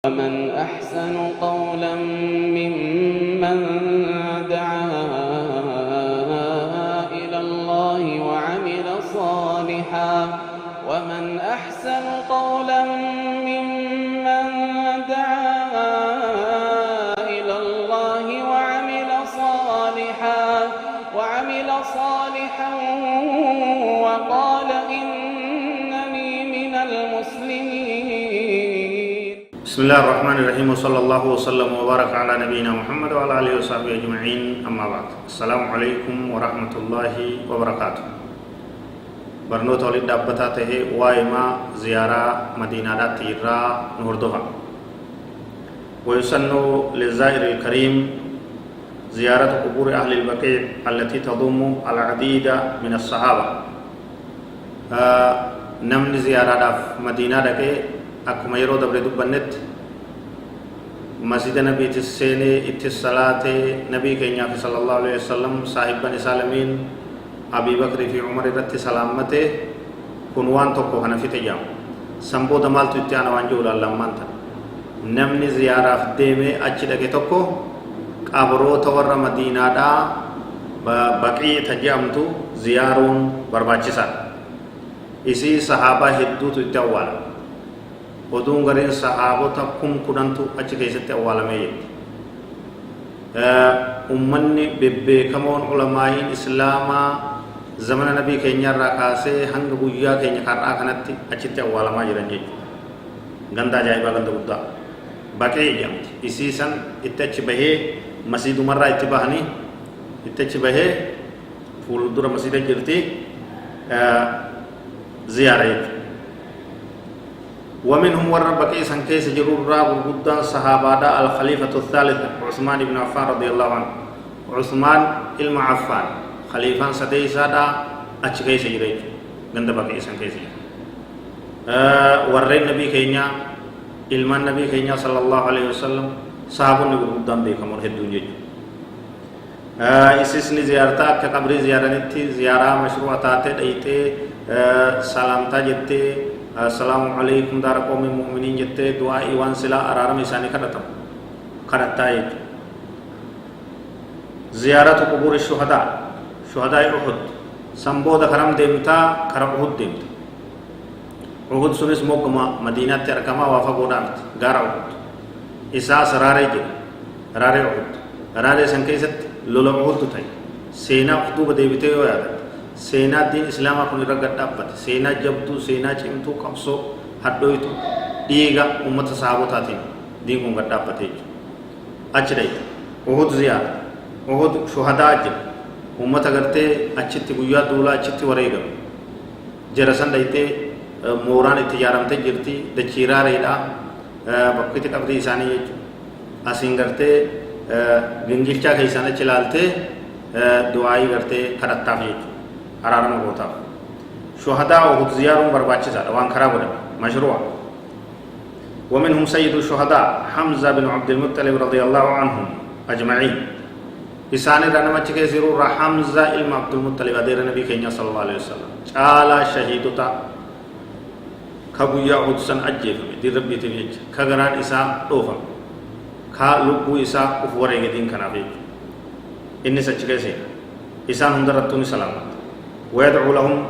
ومن أحسن قولا ممن دعا إلى الله وعمل صالحا ومن أحسن قولا ممن دعا إلى الله وعمل صالحا وقال إنني من المسلمين. بسم الله الرحمن الرحيم وصلى الله وسلم وبارك على نبينا محمد وعلى آله وصحبه أجمعين. أما بعد، السلام عليكم ورحمة الله وبركاته. برنوت ولد دابته وائما زيارة مدينة تيرا نوردوها، ويسن للزائر الكريم زيارة قبور أهل البقيع التي تضم العديد من الصحابة. نمن زيارة مدينة دكي أكما يرو دبر دبنت مسجد نبي تسيني اتصالات نبي كينيا صلى الله عليه وسلم صاحب بن سالمين أبي بكر في عمر رت سلامته كنوان توكو هنفي تجام سمبو دمال تتيانا وانجول اللهم نمني زيارة ديمي أجي دكي توكو قابرو تور مدينة دا بقي تجامتو زيارون برباچسا إسي صحابة هدو تتوال ودون غرين صحابة كم كننتو أجي كيست أوالمي أمني ببكمون علماء إسلاما زمن نبي كينيا راكاسه هنگ بويا كينيا كارا كنتي أجي أوالما جرنجي غندا جايبا غندا بودا باقي جامت إسيسن إتچ بهي مسجد مرة اتباهني إتچ بهي فول دور مسجد جرتي زيارة. ومنهم وربك إسان كيس جرور راب البدان صحابة الخليفة الثالث عثمان بن عفان رضي الله عنه. عثمان علم عفان خليفة سديسا دا أچ كيس جريج غند بك إسان كيس ورين نبي كينيا علمان نبي كينيا صلى الله عليه وسلم صحابون نبي بدان بيكمون هدون جيج إسسني زيارتا كقبر زيارنتي زيارة مشروعات دايتي سلامتا جتي السلام عليكم دار قوم المؤمنين جتة دعاء إيوان سلا أرارم إساني كرتم كرتايت. زيارة قبور الشهداء شهداء أحد سمبود خرم ديمتا خرم أحد ديمتا أحد سنس موكما مدينة تركما وافا قدامت غار أحد إساس راري جي راري أحد راري سنكيست لولا أحد تتاي سينا أحدو بديبتي ويادت سينا دين إسلام أكون رغد دابت سينا جبتو سينا چمتو قبصو حدويتو ديغا أمت صحابتاتين دين كون رغد دابت أجريت أحد زيارة أحد شهداء أجر أمت أغرتي أجت بيا دولا أجت وريغا جرسان دايتي موران اتجارمتي جرتي دچيرا ريدا بقيت قبري إساني يجو أسين غرتي گنجلچا كيسانا چلالتي دعائي غرتي خرطاف يجو أرارم بوتا شهداء وهد زيارهم برباچسا وان خراب مشروع. ومنهم سيد الشهداء حمزة بن عبد المطلب رضي الله عنهم أجمعين. إساني رنما چكي زيرو حمزة إلما عبد المطلب أدير نبي كينيا صلى الله عليه وسلم چالا شهيدتا خبويا حدسن أجيف دي ربي تبيج خغران إسا توفا خا لبو إسا أفوري دين كنافيج إني سچكي سير إسان هندرتوني سلامت. ويدعو لهم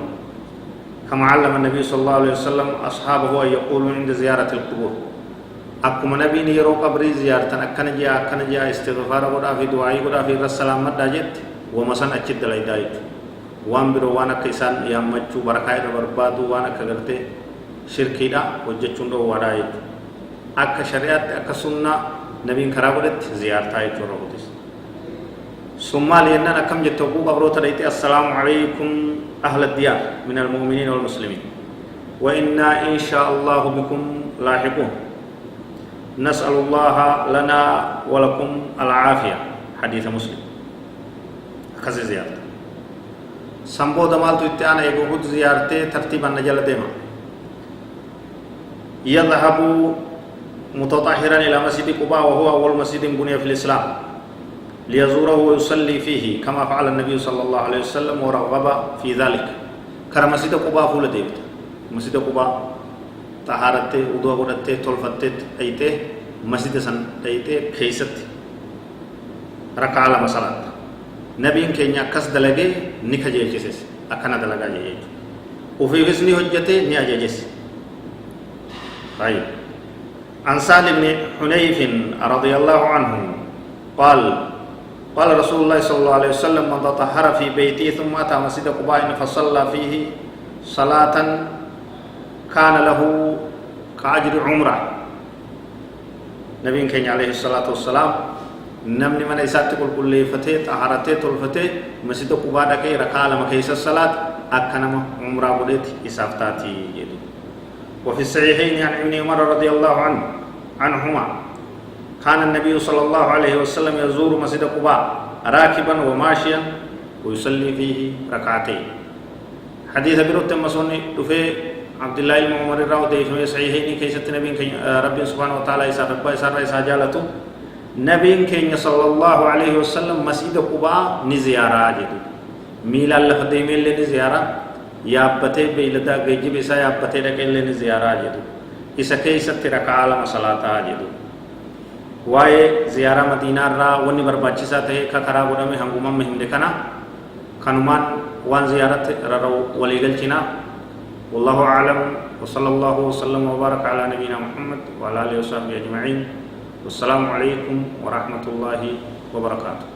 كما علم النبي صلى الله عليه وسلم أصحابه أن يقولوا عند زيارة القبور أكما نبي نيرو قبري زيارة أكنا جاء استغفار قد في دعائي قد في السلام مداجت ومسان أجد لأيدايت وان برو وانا كيسان يامجو بركاية بربادو وانا كغرتي شركي دا وجدشون دو ودايت أكا شريعت أكا سنة نبي انكرابرت زيارة آيت ورهوتس. ثم لأننا كم جتوقو قبروت ريتي السلام عليكم أهل الديار من المؤمنين والمسلمين وإنا إن شاء الله بكم لاحقون نسأل الله لنا ولكم العافية. حديث مسلم. خزي زيارة سمبو دمال تيتانا يقود زيارتي ترتيبا نجل ديما يذهب متطهرا إلى مسجد قباء وهو أول مسجد بني في الإسلام ليزوره ويصلي فيه كما فعل النبي صلى الله عليه وسلم ورغب في ذلك. كرم مسجد قباء فول ديبت مسجد قباء طهارته وضوء قدته تلفته أيته مسجد سن دايته كيست ركع لما صلاة نبي كينيا كس دلقي نكجي جيسس أكنا دلقا جيجي وفي غسني هجته نياجي جيس طيب عن سالم بن حنيف رضي الله عنه قال قال رسول الله صلى الله عليه وسلم من تطهر في بيته ثم أتى مسجد قباء فصلى فيه صلاة كان له كأجر عمره نبي كينيا عليه الصلاة والسلام نمني من إسات كل فتاة طهارته تلفته مسجد قباء دكي ركع لما كيس الصلاة أكنم عمره بدت إسافتاتي يدو وفي الصحيحين عن ابن عمر رضي الله عنهما كان النبي صلى الله عليه وسلم يزور مسجد قباء راكبا وماشيا ويصلي فيه ركعتين حديث بيروت مسوني دفي عبد الله بن عمر راودي في صحيحين كيست نبي رب سبحانه وتعالى إسا جالته نبي كين صلى الله عليه وسلم مسجد قباء نزيارة جدو ميلا لفظي ميل نزيارة يابتي بيلدا گيجي بيسا يابتي ركيل نزيارة جدو إسا كيست ركع لما صلاة جدو واي زيارة مدينة را وني برباچسا ته كخرا غدا مي هنگوما مهم دكنا كنمان وان زيارت ررو وليگل چنا والله اعلم وصلى الله وسلم وبارك على نبينا محمد وعلى اله وصحبه اجمعين والسلام عليكم ورحمة الله وبركاته.